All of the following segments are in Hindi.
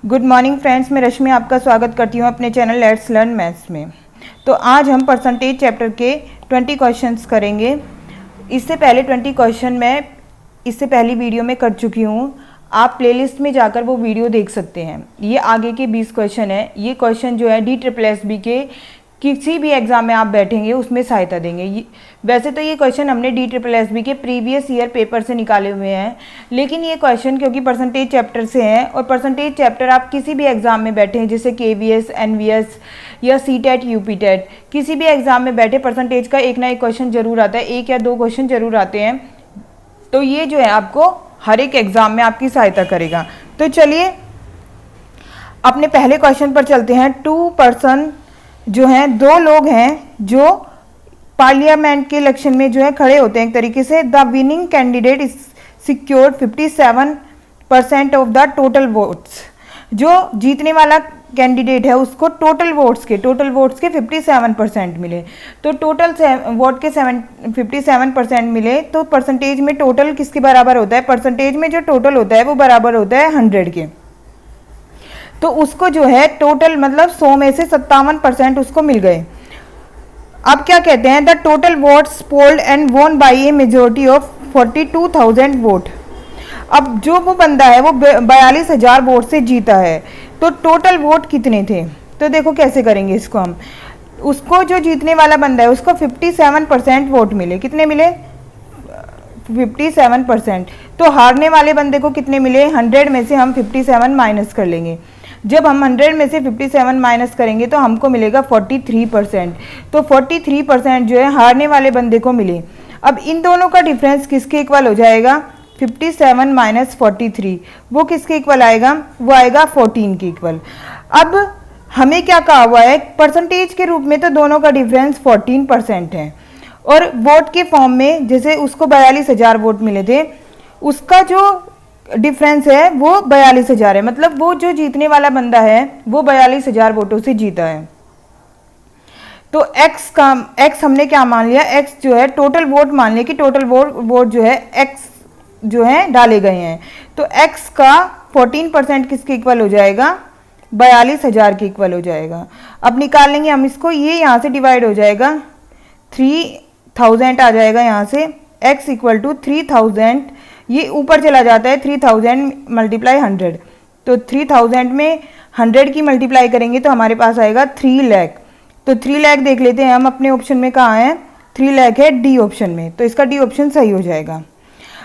गुड मॉर्निंग फ्रेंड्स, मैं रश्मि आपका स्वागत करती हूँ अपने चैनल लेट्स लर्न मैथ्स में। तो आज हम परसेंटेज चैप्टर के 20 क्वेश्चंस करेंगे। इससे पहले 20 क्वेश्चन मैं इससे पहली वीडियो में कर चुकी हूँ। आप प्लेलिस्ट में जाकर वो वीडियो देख सकते हैं। ये आगे के 20 क्वेश्चन है। ये क्वेश्चन जो है DSSB के किसी भी एग्ज़ाम में आप बैठेंगे उसमें सहायता देंगे। वैसे तो ये क्वेश्चन हमने DSSB के प्रीवियस ईयर पेपर से निकाले हुए हैं, लेकिन ये क्वेश्चन क्योंकि परसेंटेज चैप्टर से हैं और परसेंटेज चैप्टर आप किसी भी एग्ज़ाम में बैठे हैं, जैसे KVS, NVS या CTET, UPTET, किसी भी एग्ज़ाम में बैठे परसेंटेज का एक ना एक क्वेश्चन जरूर आता है, एक या दो क्वेश्चन जरूर आते हैं। तो ये जो है आपको हर एक एग्ज़ाम में आपकी सहायता करेगा। तो चलिए अपने पहले क्वेश्चन पर चलते हैं। 2 पर्सन जो हैं, दो लोग हैं जो पार्लियामेंट के इलेक्शन में जो है खड़े होते हैं। एक तरीके से the winning candidate is secured 57% of the total votes. जो जीतने वाला कैंडिडेट है उसको टोटल वोट्स के 57% मिले। तो टोटल वोट के 57% मिले तो परसेंटेज में टोटल किसके बराबर होता है? परसेंटेज में जो टोटल होता है वो बराबर होता है 100 के। तो उसको जो है टोटल मतलब 100 में से 57% उसको मिल गए। अब क्या कहते हैं? The total votes polled and won by a majority of 42,000 vote. अब जो वो बंदा है वो 42,000 वोट से जीता है, तो टोटल वोट कितने थे? तो देखो कैसे करेंगे इसको हम। उसको जो जीतने वाला बंदा है उसको 57% वोट मिले। कितने मिले? 57%। तो हारने वाले बंदे को कितने मिले? 100 में से हम 57 माइनस कर लेंगे। जब हम 100 में से 57 माइनस करेंगे तो हमको मिलेगा 43%। तो 43% जो है हारने वाले बंदे को मिले। अब इन दोनों का डिफरेंस किसके इक्वल हो जाएगा? 57 माइनस 43 वो किसके इक्वल आएगा? वो आएगा 14 के इक्वल। अब हमें क्या कहा हुआ है? परसेंटेज के रूप में तो दोनों का डिफरेंस 14% है, और वोट के फॉर्म में जैसे उसको 42,000 वोट मिले थे, उसका जो डिफरेंस है वो 42,000 है। मतलब वो जो जीतने वाला बंदा है वो 42,000 वोटों से जीता है। तो x हमने क्या मान लिया? x जो है टोटल वोट मान लिया कि टोटल वोट जो है x जो है डाले गए हैं। तो x का 14% किसके इक्वल हो जाएगा? 42,000 के इक्वल हो जाएगा। अब निकाल लेंगे हम इसको। ये यहाँ से डिवाइड हो जाएगा, 3000 आ जाएगा यहाँ से। x इक्वल टू 3000, ये ऊपर चला जाता है 3000 मल्टीप्लाई 100। तो 3000 में 100 की मल्टीप्लाई करेंगे तो हमारे पास आएगा 3 लाख। तो 3 लाख देख लेते हैं हम अपने ऑप्शन में कहाँ है। 3 लाख है डी ऑप्शन में, तो इसका डी ऑप्शन सही हो जाएगा।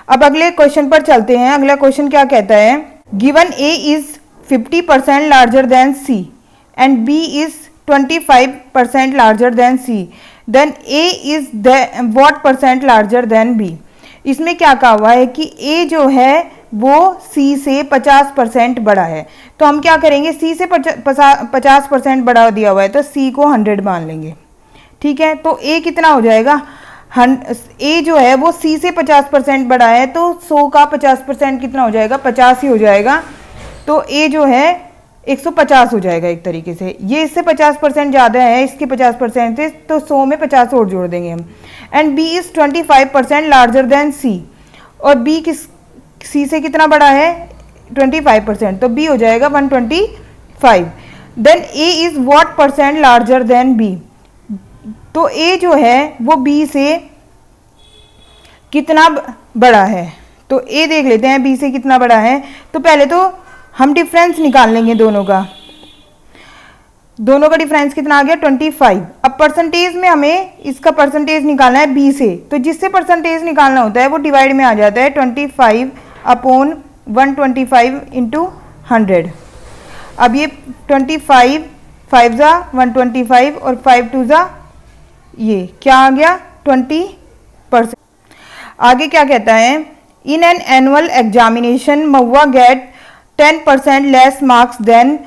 अब अगले क्वेश्चन पर चलते हैं। अगला क्वेश्चन क्या कहता है? Given A is 50% larger than C and B is 25% larger than C, then A is what percent larger than B. इसमें क्या कहा हुआ है कि ए जो है वो सी से 50% बड़ा है। तो हम क्या करेंगे? सी से 50% बड़ा दिया हुआ है तो सी को 100 मान लेंगे। ठीक है, तो ए कितना हो जाएगा? ए जो है वो सी से 50% बड़ा है, तो 100 का 50% कितना हो जाएगा? 50 ही हो जाएगा। तो ए जो है 150 हो जाएगा एक तरीके से। ये इससे 50% ज़्यादा है, इसके 50% से, तो 100 में 50 और जोड़ देंगे हम। And B is 25% larger than C, और बी किस सी से कितना बड़ा है? 25%, तो बी हो जाएगा 125। Then A is what percent larger than B. तो ए जो है वो बी से कितना बड़ा है? तो ए देख लेते हैं बी से कितना बड़ा है। तो पहले तो हम डिफरेंस निकाल लेंगे दोनों का। दोनों का डिफरेंस कितना आ गया? 25। अब परसेंटेज में हमें इसका परसेंटेज निकालना है बी से, तो जिससे परसेंटेज निकालना होता है वो डिवाइड में आ जाता है 25 अपॉन 125 इंटू 100। अब ये 25 5 जा 125 और 5 2 जा, ये क्या आ गया? 20%। आगे क्या कहता है? In an annual examination Mahua get 10% less marks than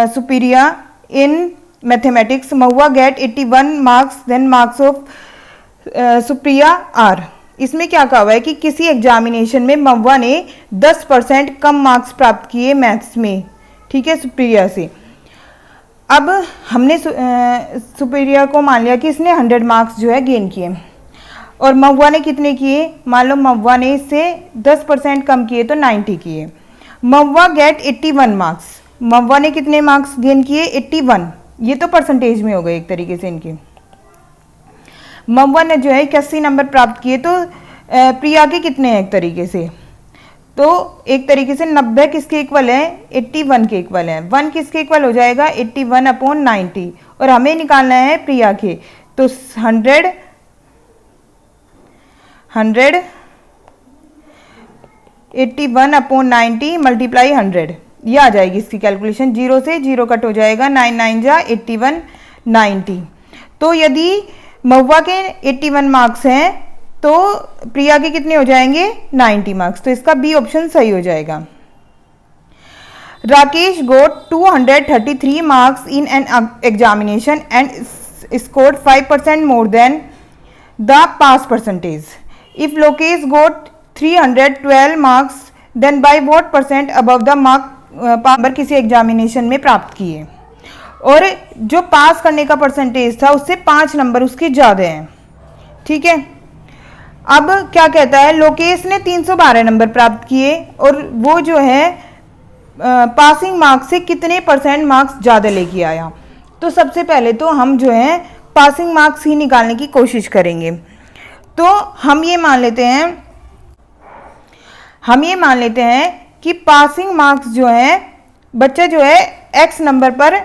superior in mathematics. Mahua get 81 marks than marks of Supriya are. इसमें क्या कहा हुआ है कि किसी एग्जामिनेशन में महुआ ने 10% कम मार्क्स प्राप्त किए मैथ्स में, ठीक है, सुप्रिया से। अब हमने सुपीरियर को मान लिया कि इसने 100 मार्क्स जो है गेन किए, और महुआ ने कितने किए? मान लो महुआ ने इससे 10% कम किए तो 90 किए। मव्वा गेट 81 मार्क्स, मव्वा ने कितने मार्क्स गेन किए 81, ये तो परसेंटेज में हो गए एक तरीके से इनके। मव्वा ने जो है 81 नंबर प्राप्त किए, तो प्रिया के कितने हैं एक तरीके से, तो एक तरीके से 90 किसके इक्वल है 81 के इक्वल है, 1 किसके इक्वल हो जाएगा 81/90, और हमें निकालना है प्रिया के, तो 100 81/90 मल्टीप्लाई 100, ये आ जाएगी इसकी कैलकुलेशन। 0 से 0 कट हो जाएगा, 9 9 जा 81 90। तो यदि महुआ के 81 मार्क्स हैं तो प्रिया के कितने हो जाएंगे 90 मार्क्स, तो इसका बी ऑप्शन सही हो जाएगा। Rakesh got 233 marks in an examination and scored 5% more than the pass percentage. If Lokesh got 312 marks then by what percent above the mark number किसी एग्जामिनेशन में प्राप्त किए, और जो पास करने का परसेंटेज था उससे 5 नंबर उसके ज़्यादा हैं। ठीक है, अब क्या कहता है, लोकेश ने 312 नंबर प्राप्त किए और वो जो है पासिंग मार्क्स से कितने % मार्क्स ज़्यादा लेके आया। तो सबसे पहले तो हम जो है पासिंग मार्क्स ही निकालने की कोशिश करेंगे। तो हम ये मान लेते हैं कि पासिंग मार्क्स जो है बच्चा जो है x नंबर पर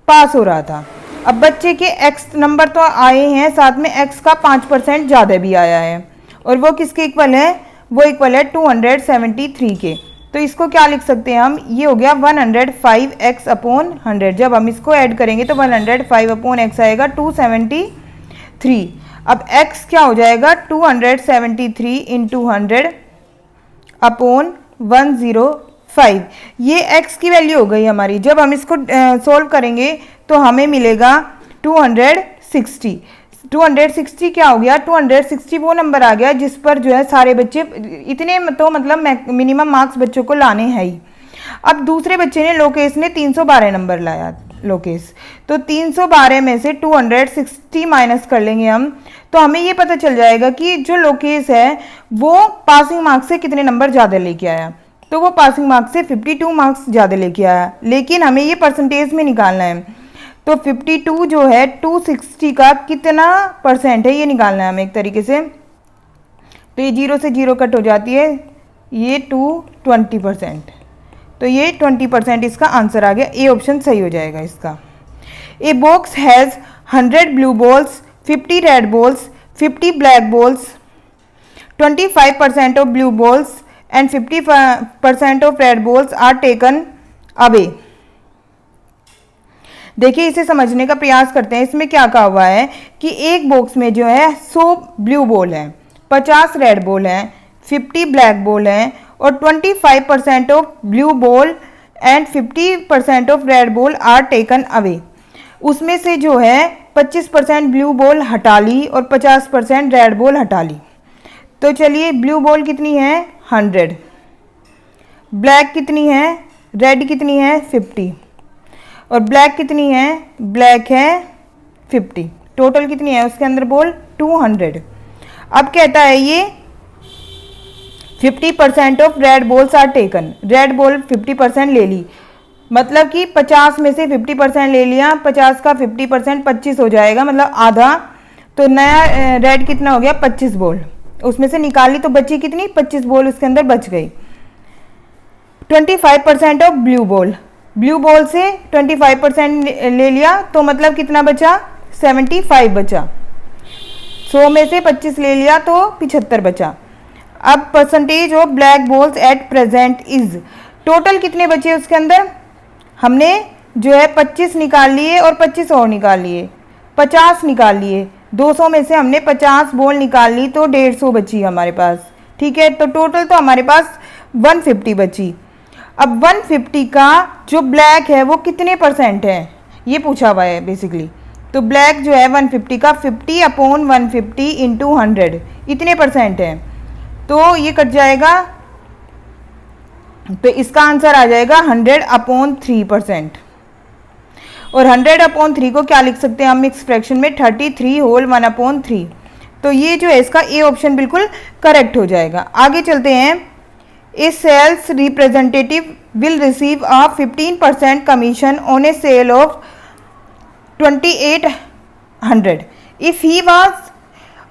पास हो रहा था। अब बच्चे के x नंबर तो आए हैं, साथ में x का 5% ज़्यादा भी आया है, और वो किसके इक्वल है, वो इक्वल है 273 के। तो इसको क्या लिख सकते हैं हम, ये हो गया 105x/100। जब हम इसको ऐड करेंगे तो 105/x आएगा 273। अब x क्या हो जाएगा 273 × 100/105, ये x की वैल्यू हो गई हमारी। जब हम इसको सोल्व करेंगे तो हमें मिलेगा 260। 260 क्या हो गया, 260 वो नंबर आ गया जिस पर जो है सारे बच्चे इतने, तो मतलब मिनिमम मार्क्स बच्चों को लाने हैं ही। अब दूसरे बच्चे ने, लोकेश ने 312 नंबर लाया, लोकेश, तो 312 में से 260 माइनस कर लेंगे हम, तो हमें ये पता चल जाएगा कि जो लोकेश है वो पासिंग मार्क्स से कितने नंबर ज़्यादा लेके आया। तो वो पासिंग मार्क्स से 52 मार्क्स ज़्यादा लेके आया, लेकिन हमें ये परसेंटेज में निकालना है। तो 52 जो है 260 का कितना % है ये निकालना है हमें एक तरीके से। तो ये 0 से 0 कट हो जाती है, ये 20%, तो ये 20% इसका आंसर आ गया, ए ऑप्शन सही हो जाएगा इसका। A box has 100 blue balls, 50 red balls, 50 black balls, 25% of blue balls and 50% of red balls are taken away. देखिए, इसे समझने का प्रयास करते हैं। इसमें क्या कहा हुआ है कि एक बॉक्स में जो है 100 ब्लू बॉल है, 50 रेड बॉल है, 50 ब्लैक बॉल है, और 25% of blue ball and 50% of red ball are taken away. उसमें से जो है 25% ब्लू बॉल हटा ली और 50% रेड बॉल हटा ली। तो चलिए, ब्लू बॉल कितनी है 100, ब्लैक कितनी है, रेड कितनी है 50, और ब्लैक कितनी है, ब्लैक है 50, टोटल कितनी है उसके अंदर बॉल 200। अब कहता है ये 50% of red balls are taken, red ball 50% ले ली, मतलब कि 50 में से 50% ले लिया, 50 का 50% 25 हो जाएगा, मतलब आधा। तो नया रेड कितना हो गया 25 बॉल, उसमें से निकाली तो बची कितनी 25 बॉल उसके अंदर बच गई। 25% of blue ball, blue ball से 25% ले लिया, तो मतलब कितना बचा 75 बचा। 100 में से 25 ले लिया तो 75 बचा। अब percentage of black balls at present is, total कितने बचे उसके अंदर, हमने जो है 25 निकाल लिए और 25 और निकाल लिए, 50 निकाल लिए। 200 में से हमने 50 बॉल निकाल ली तो 150 बची हमारे पास। ठीक है, तो टोटल तो हमारे पास 150 बची। अब 150 का जो ब्लैक है वो कितने % है ये पूछा हुआ है बेसिकली। तो ब्लैक जो है 150 का 50/150 × 100 इतने % है, तो ये कट जाएगा, तो इसका आंसर आ जाएगा 100/3%। और 100/3 को क्या लिख सकते हैं हम मिक्स फ्रैक्शन में 33 होल 1/3। तो ये जो है इसका ए ऑप्शन बिल्कुल करेक्ट हो जाएगा। आगे चलते हैं। A sales representative will receive a 15% commission on a sale of 2800. If he was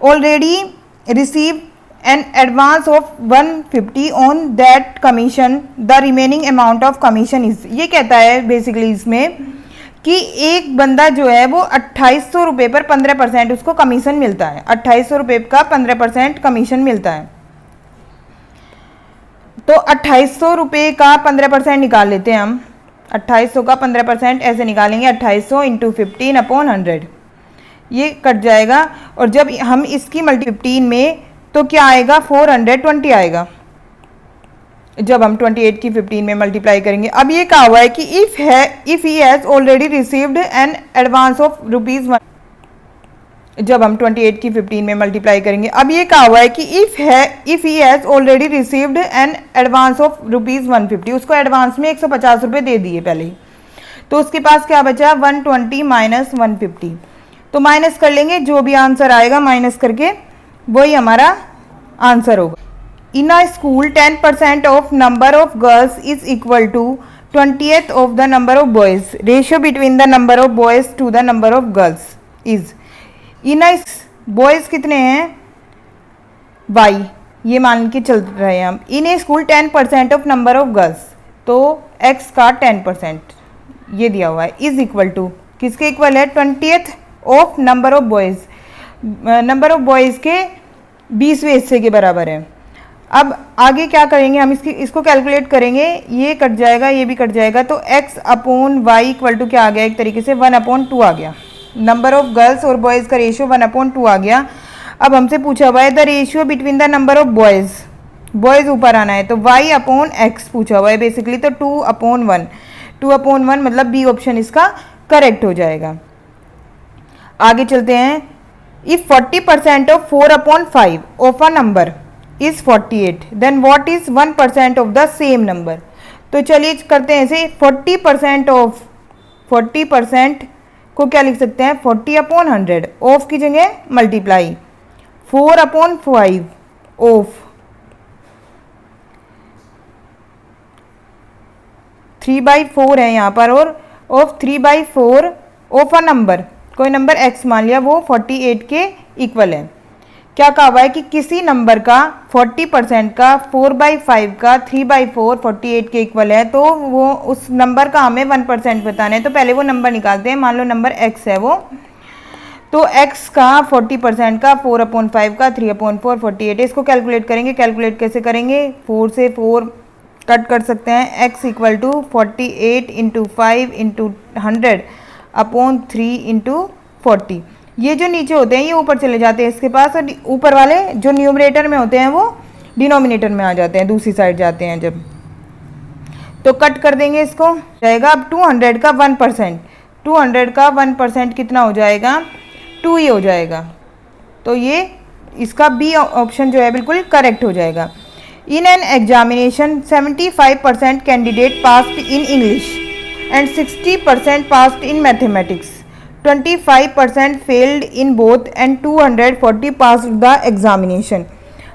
already received an advance of 150 on that commission, the remaining amount of commission is, ये कहता है बेसिकली इसमें कि एक बंदा जो है वो 2800 रुपये पर 15% उसको कमीशन मिलता है, 2800 रुपये का 15% कमीशन मिलता है। तो 2800 रुपये का 15% निकाल लेते हैं हम, 2800 का 15% ऐसे निकालेंगे, 2800 इंटू 15/100 ये कट जाएगा। और जब हम इसकी मल्टी 15 में तो क्या आएगा, 420 आएगा जब हम 28 की 15 में मल्टीप्लाई करेंगे। अब ये कहा हुआ है कि if he has already received an advance of ₹1, जब हम 28 की 15 में मल्टीप्लाई करेंगे। अब ये कहा हुआ है कि if he has already received an advance of ₹150, उसको एडवांस में 150 रुपये दे दिए पहले ही, तो उसके पास क्या बचा, 120 माइनस 150। तो माइनस कर लेंगे, जो भी आंसर आएगा माइनस करके वही हमारा आंसर होगा। In a school 10% of number of girls is equal to 20th of the number of boys. Ratio between the number of boys to the number of girls is, in a boys कितने हैं, y, ये मान के चल रहे हैं हम। In a school 10% of number of girls, तो x का 10% ये दिया हुआ है, इज इक्वल टू किसके इक्वल है, 20th of number of boys, number of boys के 20वें हिस्से के बराबर है। अब आगे क्या करेंगे हम, इसको कैलकुलेट करेंगे, ये कट जाएगा, ये भी कट जाएगा, तो x/y इक्वल टू क्या आ गया, एक तरीके से 1/2 आ गया। नंबर ऑफ गर्ल्स और बॉयज़ का रेशियो 1/2 आ गया। अब हमसे पूछा हुआ है the ratio between the number of boys ऊपर आना है, तो y/x पूछा हुआ है बेसिकली, तो 2/1 मतलब बी ऑप्शन इसका करेक्ट हो जाएगा। आगे चलते हैं। If 40% of 4/5 of a number is 48, then what is 1% of the same number. तो चलिए करते हैं ऐसे, 40% को क्या लिख सकते हैं, 40/100, ऑफ की जगह मल्टीप्लाई 4/5 ऑफ 3/4 है यहाँ पर, और ऑफ 3/4 ऑफ अ नंबर, कोई नंबर x मान लिया, वो 48 के इक्वल है। क्या कहा हुआ है कि किसी नंबर का 40% का 4/5 का 3/4 48 के इक्वल है, तो वो उस नंबर का हमें 1% बताना है। तो पहले वो नंबर निकालते हैं, मान लो नंबर x है वो, तो x का 40% का 4/5 का 3/4 48 है। इसको कैलकुलेट करेंगे, कैलकुलेट कैसे करेंगे, 4 से 4 कट कर सकते हैं, x equal to 48 into 5 into 100/3 into 40। ये जो नीचे होते हैं ये ऊपर चले जाते हैं इसके पास, और ऊपर वाले जो न्यूमरेटर में होते हैं वो डिनोमिनेटर में आ जाते हैं, दूसरी साइड जाते हैं जब, तो कट कर देंगे इसको, जाएगा। अब 200 का 1%, 200 का 1% कितना हो जाएगा, 2 ही हो जाएगा। तो ये इसका बी ऑप्शन जो है बिल्कुल करेक्ट हो जाएगा। इन an examination 75% candidate passed in English and 60% passed in mathematics, 25% failed in both and 240 passed the examination.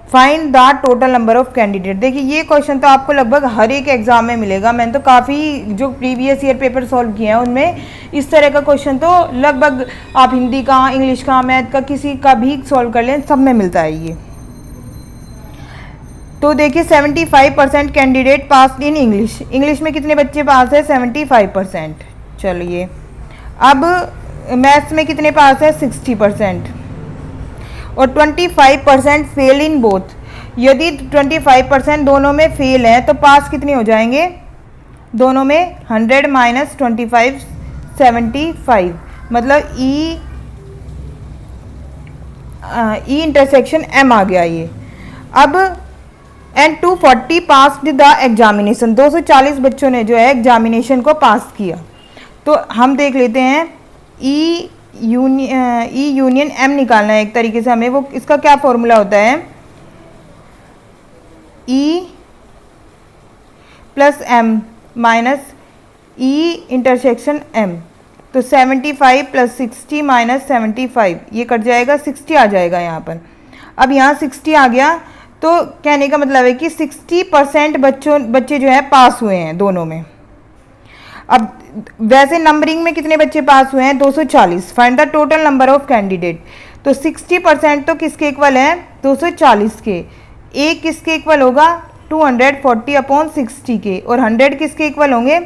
Find the total number of candidate। देखिए ये क्वेश्चन तो आपको लगभग हर एक एग्जाम में मिलेगा, मैंने तो काफ़ी जो प्रीवियस ईयर पेपर सॉल्व किए हैं उनमें इस तरह का क्वेश्चन तो लगभग आप हिंदी का, इंग्लिश का, मैथ का, किसी का भी सॉल्व कर लें, सब में मिलता है ये। तो देखिए 75% candidate pass in English, English में कितने बच्चे पास है, 75%। चलिए अब मैथ्स में कितने पास है, 60%, और 25% फेल इन बोथ। यदि 25% दोनों में फेल है तो पास कितने हो जाएंगे, दोनों में 100 माइनस 25 75, मतलब ई इंटरसेक्शन एम आ गया ये। अब एंड 240 पास द एग्जामिनेशन, 240 बच्चों ने जो है एग्जामिनेशन को पास किया। तो हम देख लेते हैं ई यूनियन एम निकालना है एक तरीके से हमें, वो इसका क्या फॉर्मूला होता है, E plus M minus E intersection M. तो 75 प्लस 60 माइनस 75, ये कट जाएगा, 60 आ जाएगा यहाँ पर। अब यहाँ 60 आ गया तो कहने का मतलब है कि 60% बच्चे जो है पास हुए हैं दोनों में। अब वैसे नंबरिंग में कितने बच्चे पास हुए हैं? 240। Find the total number of candidate. तो 60% तो किसके इक्वल है? 240 के। ए किसके इक्वल होगा? 240/60 के। और 100 किसके इक्वल होंगे?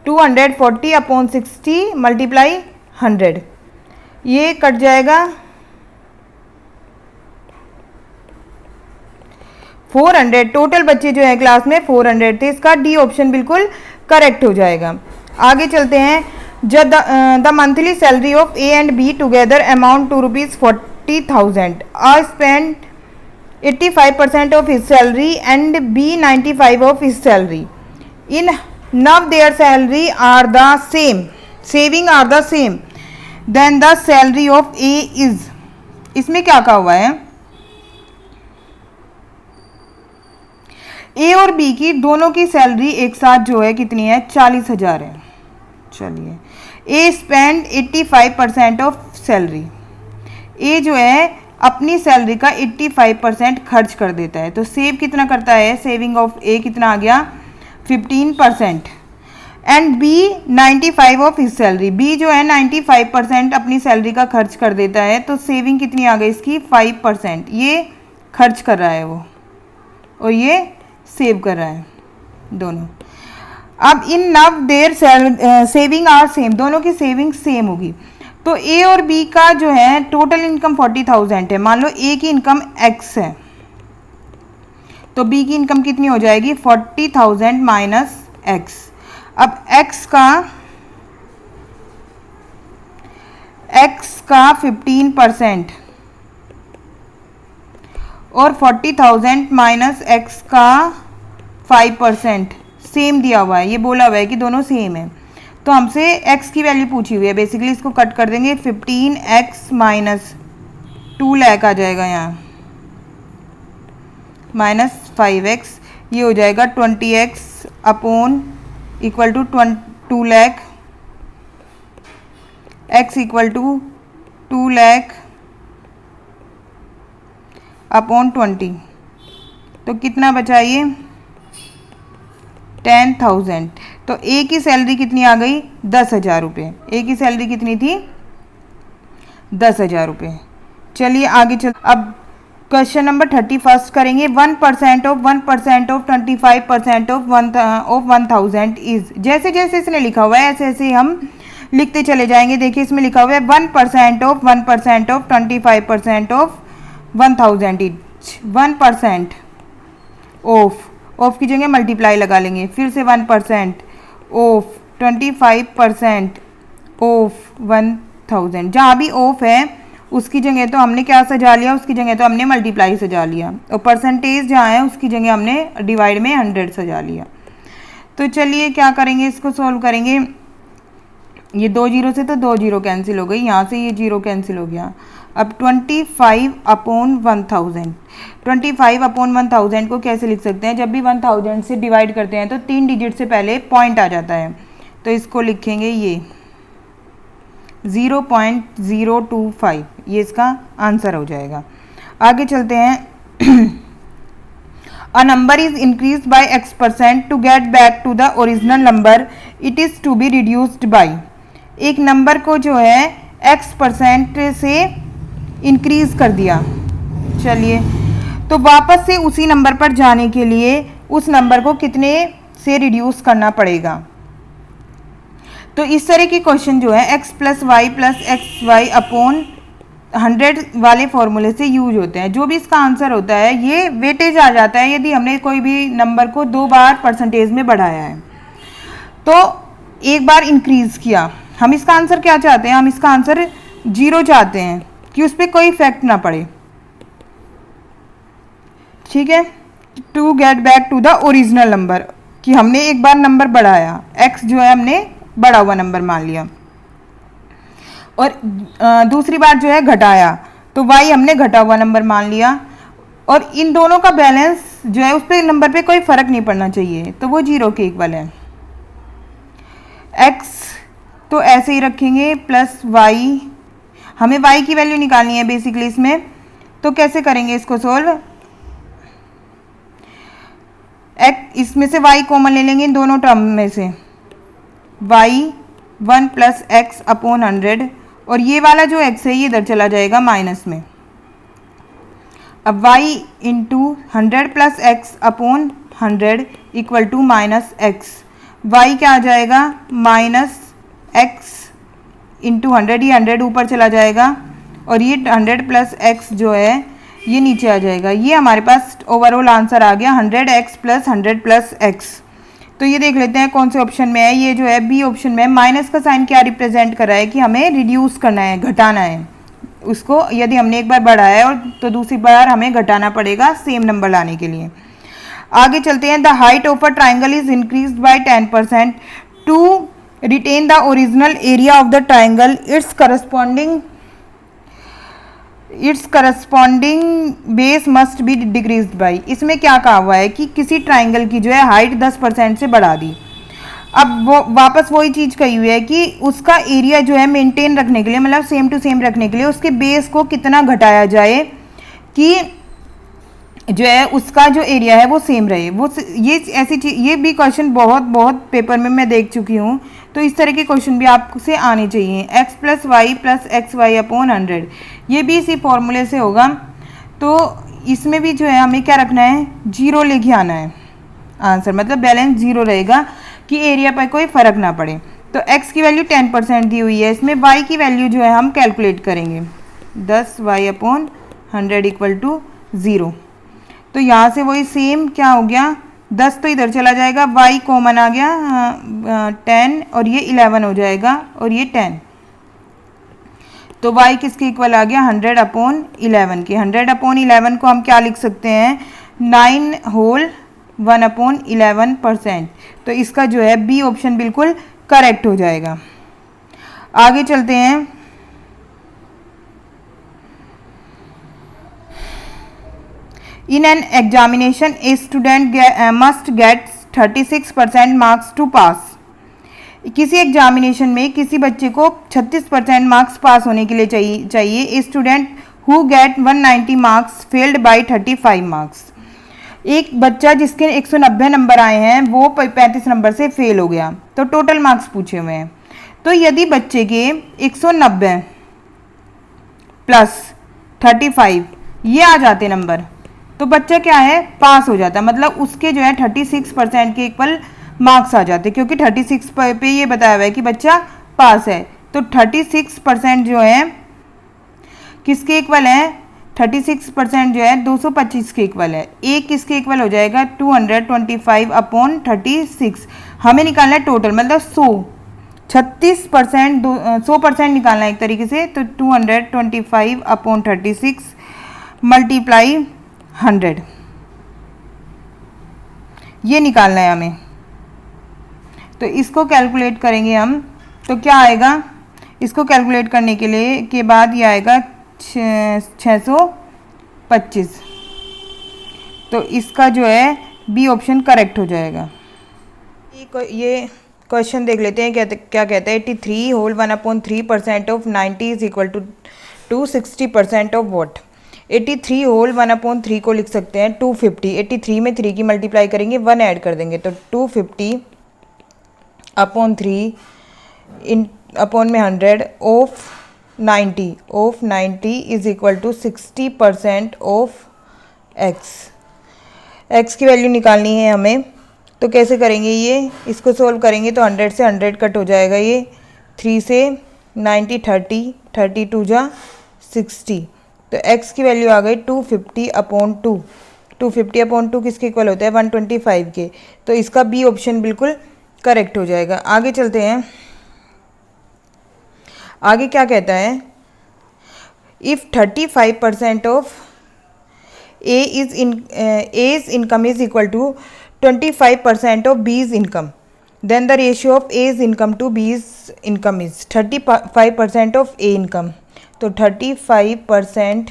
240/60 मल्टीप्लाई 100। ये कट जाएगा 400। टोटल बच्चे जो है क्लास में 400 थे। इसका डी ऑप्शन बिल्कुल करेक्ट हो जाएगा। आगे चलते हैं। जब the monthly salary of A and B together amount to ₹40,000 I spend 85% of his salary and B 95 of his salary. In now their salary are the same, saving are the same, then the salary of A is. इसमें क्या कहा हुआ है? ए और बी की दोनों की सैलरी एक साथ जो है कितनी है? 40,000 है। चलिए, ए स्पेंड 85% ऑफ सैलरी। ए जो है अपनी सैलरी का 85% खर्च कर देता है। तो सेव कितना करता है? सेविंग ऑफ ए कितना आ गया? 15%। And B 95 of his salary. B जो है 95% अपनी सैलरी का खर्च कर देता है। तो सेविंग कितनी आ गई इसकी? 5%। ये खर्च कर रहा है वो, और ये सेव कर रहा है, दोनों। अब इन now there saving are same, दोनों की सेविंग सेम होगी। तो ए और बी का जो है टोटल इनकम 40,000 है। मान लो ए की इनकम x है, तो बी की इनकम कितनी हो जाएगी? 40,000 माइनस x। अब x का 15% और 40,000 माइनस x का 5% सेम दिया हुआ है। ये बोला हुआ है कि दोनों सेम है। तो हमसे x की वैल्यू पूछी हुई है। बेसिकली इसको कट कर देंगे। 15x माइनस 2 लाख आ जाएगा यहाँ, माइनस 5x। ये हो जाएगा 20x upon equal to 2 lakh, x equal to 2 lakh upon 20। तो कितना बचा ये? 10,000। तो ए की सैलरी कितनी आ गई? 10,000 रुपये। ए की सैलरी कितनी थी? 10,000 रुपये। चलिए आगे चल। अब क्वेश्चन नंबर 31 करेंगे। 1% ऑफ 1% ऑफ 25% ऑफ 1,000 इज। जैसे जैसे इसने लिखा हुआ है ऐसे ऐसे हम लिखते चले जाएंगे। देखिए इसमें लिखा हुआ है 1% of 1% of 25% of 1,000 etch. 1% of की जगह मल्टीप्लाई लगा लेंगे। फिर से 1% ऑफ 25% ऑफ 1,000। जहाँ भी ऑफ है उसकी जगह तो हमने क्या सजा लिया? उसकी जगह तो हमने मल्टीप्लाई सजा लिया। और परसेंटेज जहाँ है उसकी जगह हमने डिवाइड में 100 सजा लिया। तो चलिए क्या करेंगे, इसको सॉल्व करेंगे। ये 2 जीरो से तो 2 जीरो कैंसिल हो गई, यहाँ से ये जीरो कैंसिल हो गया। अब 25/1000, 25/1000 को कैसे लिख सकते हैं? जब भी 1000 से डिवाइड करते हैं तो 3 डिजिट से पहले पॉइंट आ जाता है। तो इसको लिखेंगे ये 0.025। ये इसका आंसर हो जाएगा। आगे चलते हैं। A number is increase by x% to get back to the original number it is to be reduced by. एक नंबर को जो है x% से इंक्रीज कर दिया। चलिए, तो वापस से उसी नंबर पर जाने के लिए उस नंबर को कितने से रिड्यूस करना पड़ेगा? तो इस तरह की क्वेश्चन जो है x + y + xy अपॉन 100 वाले फॉर्मूले से यूज होते हैं। जो भी इसका आंसर होता है ये वेटेज आ जाता है यदि हमने कोई भी नंबर को 2 बार परसेंटेज में बढ़ाया है। तो एक बार इंक्रीज किया। हम इसका आंसर क्या चाहते हैं? हम इसका आंसर 0 चाहते हैं कि उस पर कोई इफेक्ट ना पड़े। ठीक है, to get back to the original number, कि हमने एक बार नंबर बढ़ाया, x जो है हमने बढ़ा हुआ नंबर मान लिया, और दूसरी बार जो है घटाया तो y हमने घटा हुआ नंबर मान लिया। और इन दोनों का बैलेंस जो है उस पर नंबर पे कोई फर्क नहीं पड़ना चाहिए, तो वो 0 के इक्वल है। x तो ऐसे ही रखेंगे प्लस y, हमें y की वैल्यू निकालनी है बेसिकली इसमें। तो कैसे करेंगे इसको सोल्व? इसमें से y कॉमन ले लेंगे इन दोनों टर्म में से, y 1 प्लस एक्स अपॉन 100, और ये वाला जो x है ये इधर चला जाएगा माइनस में। अब y into 100 plus X upon 100 equal to minus X, y क्या आ जाएगा माइनस एक्स इंटू 100, ये 100 ऊपर चला जाएगा और ये 100 प्लस एक्स जो है ये नीचे आ जाएगा। ये हमारे पास ओवरऑल आंसर आ गया 100x प्लस 100 प्लस एक्स। तो ये देख लेते हैं कौन से ऑप्शन में है। ये जो है बी ऑप्शन में। माइनस का साइन क्या रिप्रेजेंट कर रहा है कि हमें रिड्यूस करना है, घटाना है उसको। यदि हमने एक बार बढ़ाया है और तो दूसरी बार हमें घटाना पड़ेगा सेम नंबर लाने के लिए। आगे चलते हैं। The height of a triangle is increase by 10% to retain the original area of the triangle, its corresponding base must be decreased by. इसमें क्या कहा हुआ है कि किसी ट्राइंगल की जो है हाइट 10% से बढ़ा दी। अब वो वापस वही चीज़ कही हुई है कि उसका एरिया जो है मेंटेन रखने के लिए, मतलब सेम टू सेम रखने के लिए उसके बेस को कितना घटाया जाए कि जो है उसका जो एरिया है वो सेम रहे। वो ये ऐसी चीज, ये भी क्वेश्चन बहुत पेपर में मैं देख चुकी हूँ। तो इस तरह के क्वेश्चन भी आपसे आने चाहिए। x plus Y plus X Y upon 100, ये भी इसी फॉर्मूले से होगा। तो इसमें भी जो है हमें क्या रखना है, जीरो लेके आना है आंसर, मतलब बैलेंस जीरो रहेगा कि एरिया पर कोई फ़र्क ना पड़े। तो x की वैल्यू 10% दी हुई है, इसमें y की वैल्यू जो है हम कैलकुलेट करेंगे 10y अपॉन 100 इक्वल टू 0। तो यहाँ से वही सेम क्या हो गया, 10 तो इधर चला जाएगा, y कॉमन आ गया 10 और ये 11 हो जाएगा और ये 10। तो y किसके इक्वल आ गया 100 अपॉन 11 के। 100 अपॉन 11 को हम क्या लिख सकते हैं 9 होल 1 अपॉन 11%। तो इसका जो है बी ऑप्शन बिल्कुल करेक्ट हो जाएगा। आगे चलते हैं। In an examination, a student must get 36% marks to pass. किसी एग्जामिनेशन में किसी बच्चे को 36% मार्क्स पास होने के लिए चाहिए। A student who get 190 marks failed by 35 marks. एक बच्चा जिसके 190 नंबर आए हैं वो 35 नंबर से फेल हो गया। तो टोटल मार्क्स पूछे हुए हैं। तो यदि बच्चे के 190 प्लस 35 ये आ जाते नंबर तो बच्चा क्या है पास हो जाता, मतलब उसके जो है 36% के इक्वल मार्क्स आ जाते, क्योंकि 36 पे ये बताया हुआ है कि बच्चा पास है। तो 36% जो है किसके इक्वल है, 36% जो है 225 के इक्वल है। एक किसके इक्वल हो जाएगा 225 अपॉन 36। हमें निकालना है टोटल, मतलब 36% 100% निकालना है एक तरीके से। तो 225 अपॉन 36 मल्टीप्लाई 100 ये निकालना है हमें। तो इसको कैलकुलेट करेंगे हम तो क्या आएगा, इसको कैलकुलेट करने के लिए के बाद ये आएगा 625। तो इसका जो है बी ऑप्शन करेक्ट हो जाएगा। ये क्वेश्चन देख लेते हैं क्या कहता है। 83 whole 1/3% of 90 is equal to 60% of what. 83 whole 1/3 को लिख सकते हैं 250। 83 में 3 की मल्टीप्लाई करेंगे, 1 ऐड कर देंगे तो 250 अपॉन 3 इन अपॉन में 100 of 90 is equal to 60% of X की वैल्यू निकालनी है हमें। तो कैसे करेंगे ये, इसको सोल्व करेंगे तो 100 से 100 कट हो जाएगा। ये 3 से 90 30 32 जा 60। तो x की वैल्यू आ गई 250 अपॉन 2। 250 अपॉन 2 किसके इक्वल होता है 125 के। तो इसका बी ऑप्शन बिल्कुल करेक्ट हो जाएगा। आगे चलते हैं। आगे क्या कहता है, if 35% of A's income is equal to 25% of B's income, then the ratio of A's income to B's income is 35% of A income. तो 35%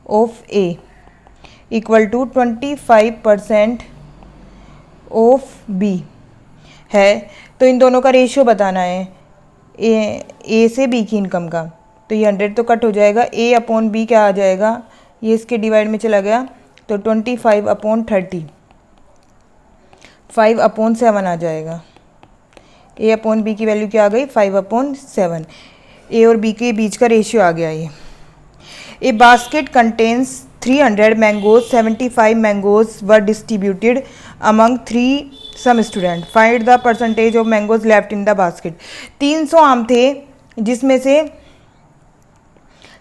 of A equal to 25% of B है। तो इन दोनों का रेशियो बताना है ए से बी की इनकम का। तो ये 100 तो कट हो जाएगा, ए अपॉन बी क्या आ जाएगा ये इसके डिवाइड में चला गया तो 25/30, 5/7 आ जाएगा। A/B की वैल्यू क्या आ गई? 5/7। ए और बी के बीच का रेशियो आ गया ये। A basket contains 300 mangoes, 75 mangoes were distributed among 3 some student, find the percentage of mangoes left in the basket. 300 आम थे जिसमें से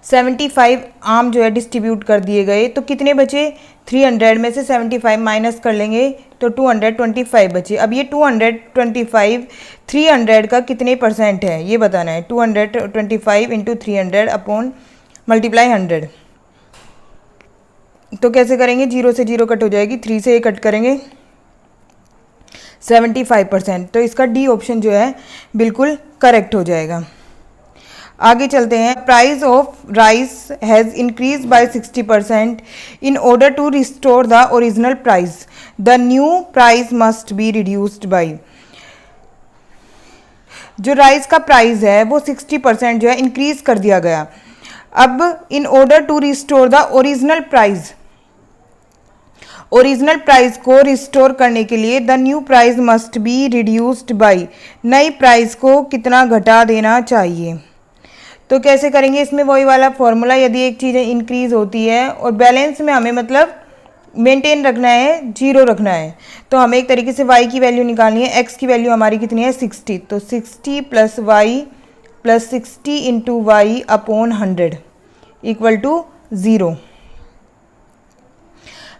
75 आम जो है डिस्ट्रीब्यूट कर दिए गए, तो कितने बचे? 300 में से 75 माइनस कर लेंगे तो 225 बचे। अब ये 225 300 का कितने परसेंट है ये बताना है। 225 इंटू 300 अपॉन मल्टीप्लाई 100। तो कैसे करेंगे? 0 से 0 कट हो जाएगी, 3 से ये कट करेंगे, 75%। तो इसका डी ऑप्शन जो है बिल्कुल करेक्ट हो जाएगा। आगे चलते हैं। Price of rice has increase by 60%। In order to restore the original price the new price must be reduced by. जो राइस का प्राइस है वो 60% जो है इंक्रीज कर दिया गया। अब in order to restore the original price, original price को रिस्टोर करने के लिए the new price must be reduced by, नई प्राइस को कितना घटा देना चाहिए। तो कैसे करेंगे? इसमें वही वाला फॉर्मूला, यदि एक चीज़ इंक्रीज होती है और बैलेंस में हमें मतलब मेंटेन रखना है, 0 रखना है, तो हमें एक तरीके से y की वैल्यू निकालनी है। x की वैल्यू हमारी कितनी है? 60। तो 60 + y + 60 into Y upon 100 equal to 0।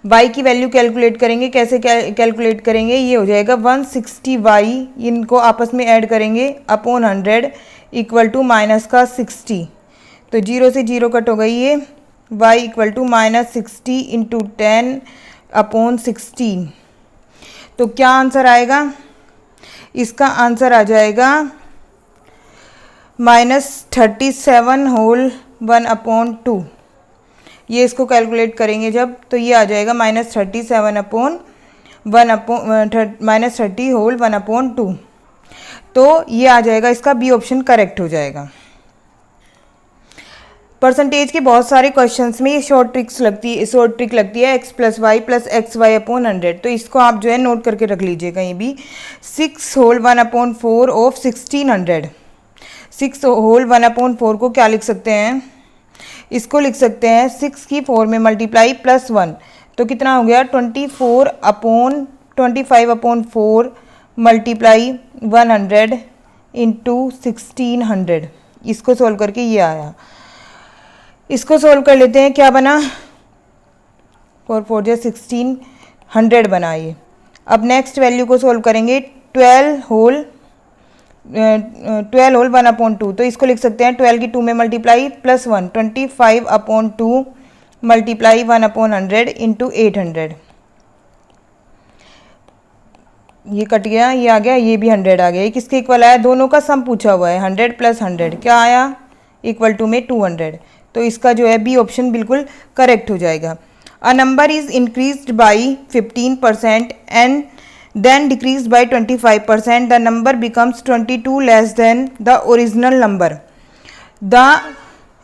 y की वैल्यू कैलकुलेट करेंगे। कैसे कैलकुलेट करेंगे? ये हो जाएगा 160y, इनको आपस में ऐड करेंगे, अपॉन 100 इक्वल टू माइनस का 60। तो 0 से 0 कट हो गई ये, y equal to -60 into 10 upon 16। तो क्या आंसर आएगा? इसका आंसर आ जाएगा -37 होल 1/2। ये इसको कैलकुलेट करेंगे जब, तो ये आ जाएगा -37 अपॉन 30 होल 1/2। तो ये आ जाएगा, इसका बी ऑप्शन करेक्ट हो जाएगा। परसेंटेज के बहुत सारे क्वेश्चंस में ये शॉर्ट ट्रिक लगती है x + y + xy अपॉन 100। तो इसको आप जो है नोट करके रख लीजिए कहीं भी। 6 होल 1/4 ऑफ 1600, 6 होल 1/4 को क्या लिख सकते हैं? इसको लिख सकते हैं 6 की 4 में मल्टीप्लाई +1, तो कितना हो गया? 25/4 मल्टीप्लाई 100 इंटू 1600। इसको सोल्व करके ये आया। इसको सोल्व कर लेते हैं। क्या बना? 4 4 जो 1600 बना ये। अब नेक्स्ट वैल्यू को सोल्व करेंगे। 12 होल 1/2, तो इसको लिख सकते हैं 12 की 2 में मल्टीप्लाई +1, 25/2 मल्टीप्लाई 1/100 इंटू 800। ये कट गया, ये आ गया, ये भी 100 आ गया। ये किसके इक्वल आया? दोनों का सम पूछा हुआ है। 100 + 100 क्या आया? इक्वल टू में 200। तो इसका जो है बी ऑप्शन बिल्कुल करेक्ट हो जाएगा। अ number is increased by 15% and then decreased by 25%, the number becomes 22 less than the original number. The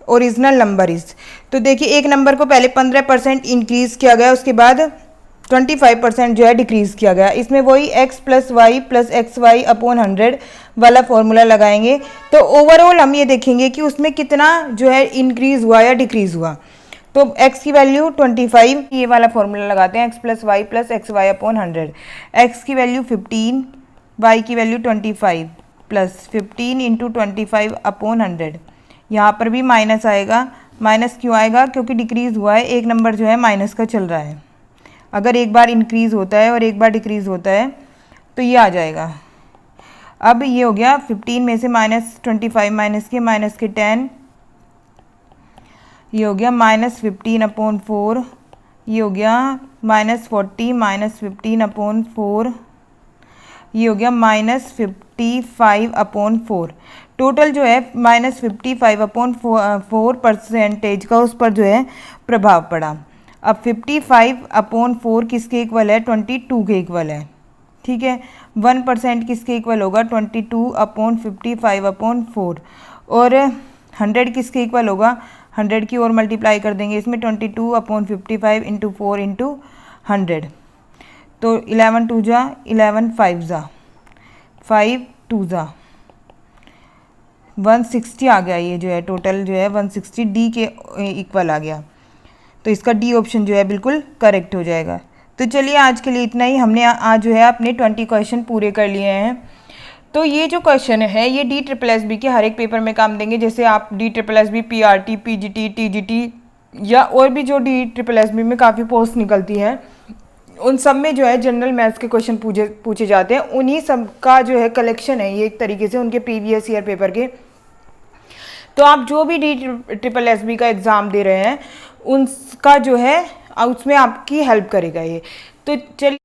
original number is, तो देखिए एक नंबर को पहले 15% इंक्रीज किया गया, उसके बाद 25% जो है डिक्रीज किया गया। इसमें वही x + y + xy अपॉन 100 वाला फॉर्मूला लगाएंगे। तो ओवरऑल हम ये देखेंगे कि उसमें कितना जो है इंक्रीज हुआ या डिक्रीज हुआ। तो x की वैल्यू 25, ये वाला फॉर्मूला लगाते हैं, x + y + xy upon 100। x की वैल्यू 15, y की वैल्यू 25 + 15 इंटू 25 अपॉन 100। यहाँ पर भी माइनस आएगा। माइनस क्यों आएगा? क्योंकि डिक्रीज़ हुआ है, एक नंबर जो है माइनस का चल रहा है। अगर एक बार इंक्रीज़ होता है और एक बार डिक्रीज़ होता है तो ये आ जाएगा। अब ये हो गया 15 में से -25 माइनस के 10, ये हो गया -15/4, ये हो गया -40 -15/4, ये हो गया -55/4। टोटल जो है -55/4 परसेंटेज का उस पर जो है प्रभाव पड़ा। अब 55/4 किसके इक्वल है? 22 के इक्वल है। ठीक है, 1% किसके इक्वल होगा? 22/55/4। और 100 किसके इक्वल होगा? 100 की और मल्टीप्लाई कर देंगे इसमें 22/55 इंटू 4 इंटू 100, तो 11 2 जा 11 5 जा 5 2 जा 160 आ गया। ये जो है टोटल जो है 160 डी के इक्वल आ गया, तो इसका डी ऑप्शन जो है बिल्कुल करेक्ट हो जाएगा। तो चलिए आज के लिए इतना ही। हमने आज जो है अपने 20 क्वेश्चन पूरे कर लिए हैं। तो ये जो क्वेश्चन है ये DSSB के हर एक पेपर में काम देंगे। जैसे आप DSSB PRT PGT TGT या और भी जो DSSB में काफ़ी पोस्ट निकलती हैं उन सब में जो है जनरल मैथ्स के क्वेश्चन पूछे जाते हैं। उन्हीं सब का जो है कलेक्शन है ये एक तरीके से उनके प्रीवियस ईयर पेपर के। तो आप जो भी DSSB का एग्ज़ाम दे रहे हैं उनका जो है उसमें आपकी हेल्प करेगा ये। तो चलिए